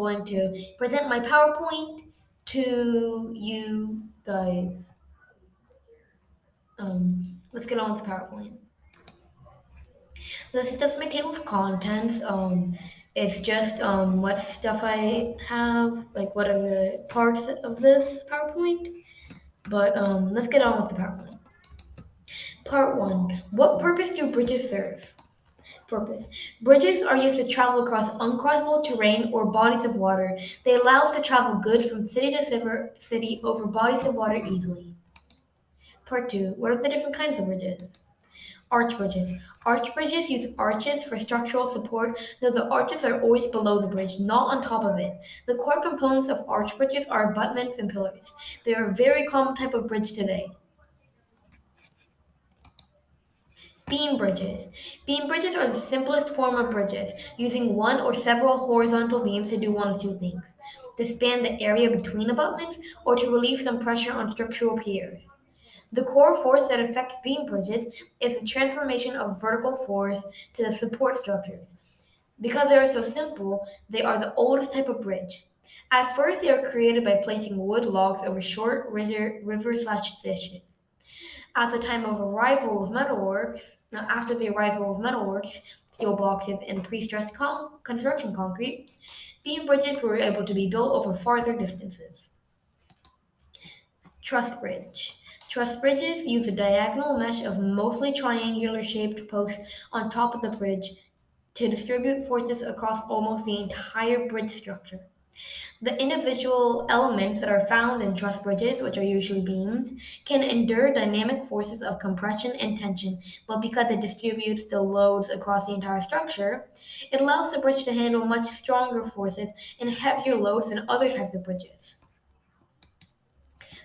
going to present my PowerPoint to you guys. Let's get on with the PowerPoint. This is just my table of contents. It's just what stuff I have, like what are the parts of this PowerPoint. But let's get on with the PowerPoint. Part 1. What purpose do bridges serve? Purpose. Bridges are used to travel across uncrossable terrain or bodies of water. They allow us to travel goods from city to city over bodies of water easily. Part 2. What are the different kinds of bridges? Arch bridges. Arch bridges use arches for structural support, though the arches are always below the bridge, not on top of it. The core components of arch bridges are abutments and pillars. They are a very common type of bridge today. Beam bridges. Beam bridges are the simplest form of bridges, using one or several horizontal beams to do one of two things: to span the area between abutments or to relieve some pressure on structural piers. The core force that affects beam bridges is the transformation of vertical force to the support structures. Because they are so simple, they are the oldest type of bridge. At first, they were created by placing wood logs over short river/ditches. At the time of arrival of metalworks, now after the arrival of metalworks, steel boxes, and pre-stressed construction concrete, beam bridges were able to be built over farther distances. Truss bridge. Truss bridges use a diagonal mesh of mostly triangular-shaped posts on top of the bridge to distribute forces across almost the entire bridge structure. The individual elements that are found in truss bridges, which are usually beams, can endure dynamic forces of compression and tension, but because it distributes the loads across the entire structure, it allows the bridge to handle much stronger forces and heavier loads than other types of bridges.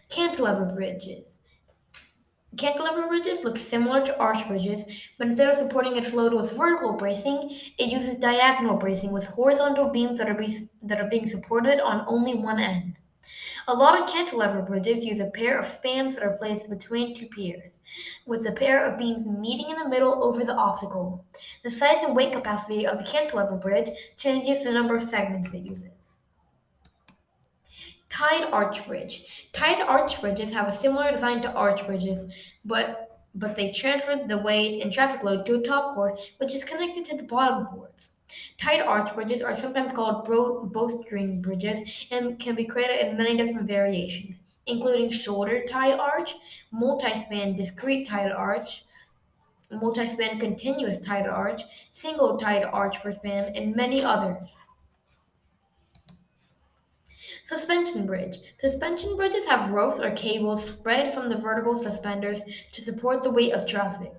Cantilever bridges. Cantilever bridges look similar to arch bridges, but instead of supporting its load with vertical bracing, it uses diagonal bracing with horizontal beams that are being supported on only one end. A lot of cantilever bridges use a pair of spans that are placed between two piers, with a pair of beams meeting in the middle over the obstacle. The size and weight capacity of the cantilever bridge changes the number of segments it uses. Tied arch bridge. Tied arch bridges have a similar design to arch bridges, but they transfer the weight and traffic load to a top chord, which is connected to the bottom chords. Tied arch bridges are sometimes called bowstring bridges and can be created in many different variations, including shoulder tied arch, multi-span discrete tied arch, multi-span continuous tied arch, single tied arch per span, and many others. Suspension bridge. Suspension bridges have ropes or cables spread from the vertical suspenders to support the weight of traffic.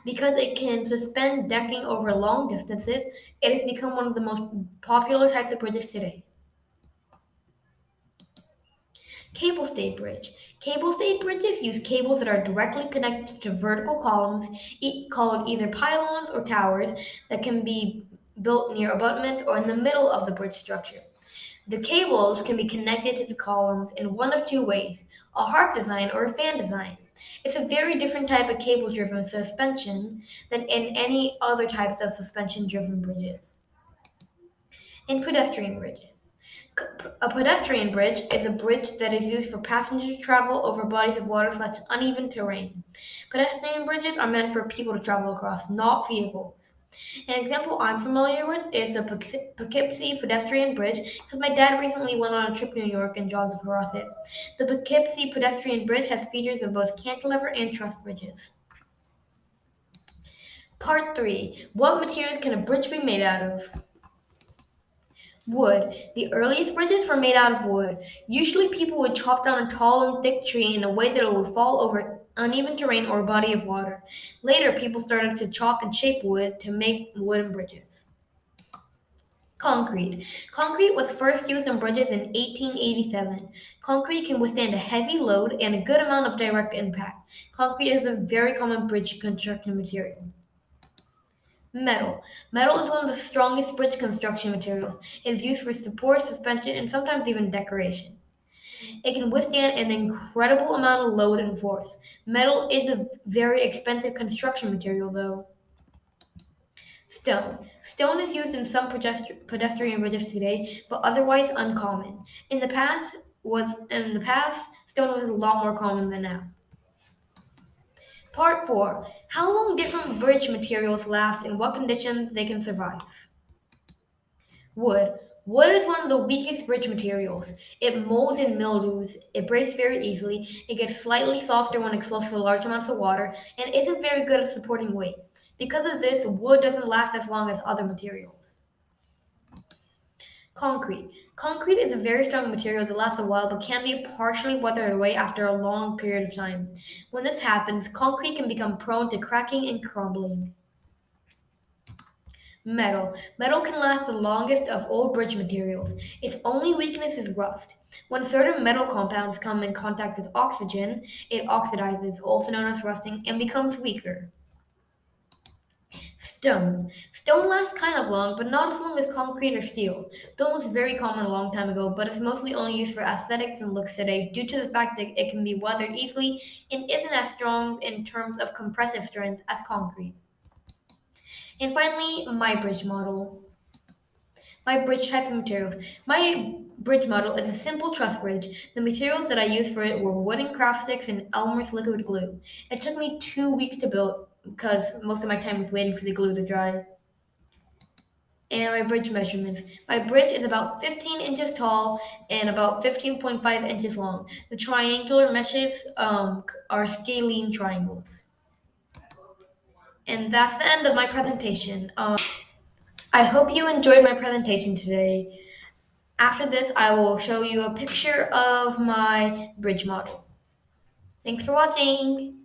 Because it can suspend decking over long distances, it has become one of the most popular types of bridges today. Cable stayed bridge. Cable stayed bridges use cables that are directly connected to vertical columns, called either pylons or towers, that can be built near abutments or in the middle of the bridge structure. The cables can be connected to the columns in one of two ways: a harp design or a fan design. It's a very different type of cable-driven suspension than in any other types of suspension-driven bridges. And pedestrian bridges. A pedestrian bridge is a bridge that is used for passenger travel over bodies of water/uneven terrain. Pedestrian bridges are meant for people to travel across, not vehicles. An example I'm familiar with is the Poughkeepsie Pedestrian Bridge because my dad recently went on a trip to New York and jogged across it. The Poughkeepsie Pedestrian Bridge has features of both cantilever and truss bridges. Part 3. What materials can a bridge be made out of? Wood. The earliest bridges were made out of wood. Usually people would chop down a tall and thick tree in a way that it would fall over uneven terrain or a body of water. Later, people started to chop and shape wood to make wooden bridges. Concrete. Concrete was first used in bridges in 1887. Concrete can withstand a heavy load and a good amount of direct impact. Concrete is a very common bridge construction material. Metal. Metal is one of the strongest bridge construction materials. It is used for support, suspension, and sometimes even decoration. It can withstand an incredible amount of load and force. Metal is a very expensive construction material, though. Stone. Stone is used in some pedestrian bridges today, but otherwise uncommon. In the past, stone was a lot more common than now. Part 4. How long different bridge materials last and what conditions they can survive. Wood. Wood is one of the weakest bridge materials. It molds and mildews, it breaks very easily, it gets slightly softer when exposed to large amounts of water, and isn't very good at supporting weight. Because of this, wood doesn't last as long as other materials. Concrete. Concrete is a very strong material that lasts a while but can be partially weathered away after a long period of time. When this happens, concrete can become prone to cracking and crumbling. Metal. Metal can last the longest of all bridge materials. Its only weakness is rust. When certain metal compounds come in contact with oxygen, it oxidizes, also known as rusting, and becomes weaker. Stone. Stone lasts kind of long, but not as long as concrete or steel. Stone was very common a long time ago, but is mostly only used for aesthetics and looks today due to the fact that it can be weathered easily and isn't as strong in terms of compressive strength as concrete. And finally, my bridge model. My bridge type of materials. My bridge model is a simple truss bridge. The materials that I used for it were wooden craft sticks and Elmer's liquid glue. It took me 2 weeks to build because most of my time was waiting for the glue to dry. And my bridge measurements. My bridge is about 15 inches tall and about 15.5 inches long. The triangular meshes are scalene triangles. And that's the end of my presentation. I hope you enjoyed my presentation today. After this, I will show you a picture of my bridge model. Thanks for watching.